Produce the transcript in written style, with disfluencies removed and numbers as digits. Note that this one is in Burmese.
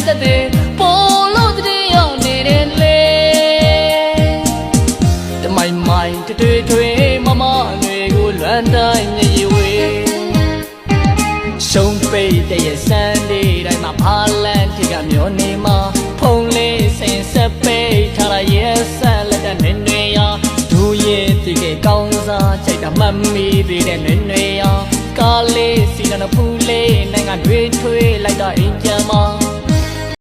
သက်တွေပေါ်လို့တည်းရောက်နေတယ်လေတမိုင်မိုင်ထွေမမတွေကိုလွမ်းတိုင်းမြေဝေးရှုံးပိတ်တဲ့စံလေးတိုင်းမှာဖားလန်းထိကမျောနေမှာဖုံးလေးစင်ဆက်ပိတ်ထားလာရဲ့ဆက်လက်တဲ့နေနေရဒူရဲ့ဒီကကောင်းစားချိတ်တာမှတ်မိသေးတဲ့နေနေရကားလေးစီနဖူးလေးနိုင်ငံတွေထွေးလိုက်တော့အိမ်ပြန်မှာ